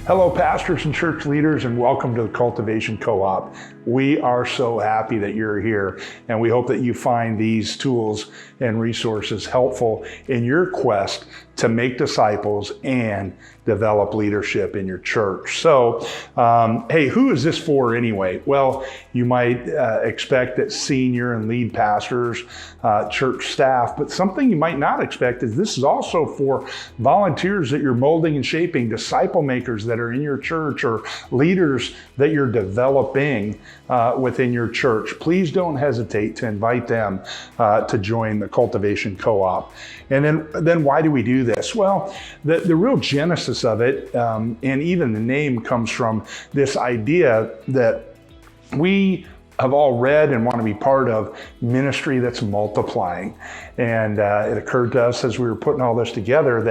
Hello, pastors and church leaders, and welcome to the Cultivation Co-op. We are so happy that you're here, and we hope that you find these tools and resources helpful in your quest to make disciples and develop leadership in your church. So, hey, who is this for anyway? Well, you might expect that senior and lead pastors, church staff, but something you might not expect is this is also for volunteers that you're molding and shaping, disciple makers that are in your church, or leaders that you're developing within your church. Please don't hesitate to invite them to join the Cultivation Co-op. And then why do we do this? Well, the real genesis of it, and even the name, comes from this idea that we have all read and want to be part of ministry that's multiplying. And it occurred to us as we were putting all this together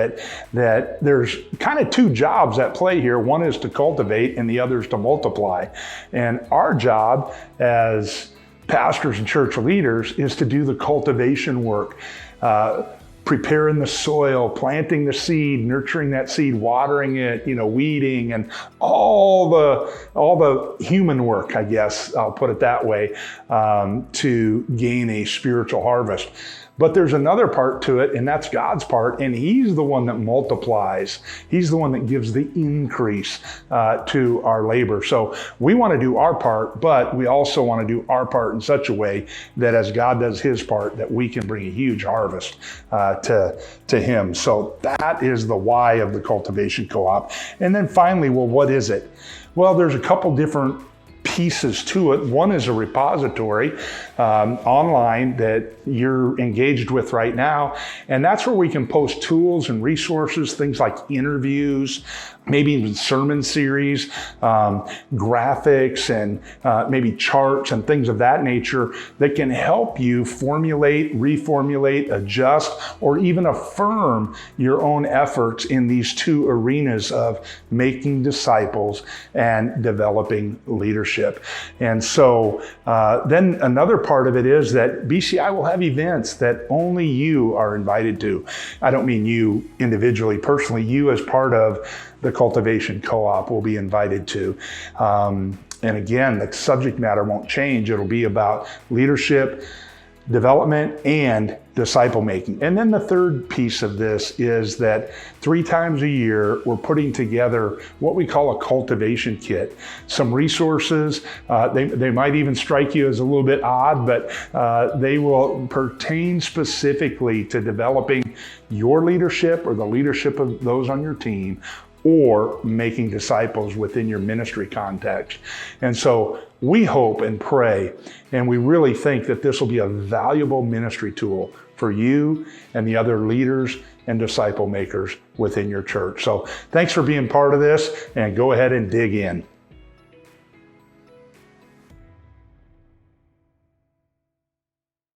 that there's kind of two jobs at play here. One is to cultivate and the other is to multiply. And our job as pastors and church leaders is to do the cultivation work. Preparing the soil, planting the seed, nurturing that seed, watering it, weeding, and all the human work, I guess I'll put it that way, to gain a spiritual harvest. But there's another part to it, and that's God's part, and He's the one that multiplies. He's the one that gives the increase to our labor. So we want to do our part, but we also want to do our part in such a way that as God does His part, that we can bring a huge harvest to Him. So that is the why of the Cultivation Co-op. And then finally, well, what is it? Well, there's a couple different pieces to it. One is a repository online that you're engaged with right now, and that's where we can post tools and resources, things like interviews, maybe even sermon series, graphics, and maybe charts and things of that nature that can help you formulate, reformulate, adjust, or even affirm your own efforts in these two arenas of making disciples and developing leadership. And so then another part of it is that BCI will have events that only you are invited to. I don't mean you individually, personally, you as part of the Cultivation Co-op will be invited to. And again, the subject matter won't change. It'll be about leadership, development, and disciple making. And then the third piece of this is that 3 times a year, we're putting together what we call a cultivation kit. Some resources, they might even strike you as a little bit odd, but they will pertain specifically to developing your leadership or the leadership of those on your team, or making disciples within your ministry context. And so we hope and pray, and we really think that this will be a valuable ministry tool for you and the other leaders and disciple makers within your church. So thanks for being part of this, and go ahead and dig in.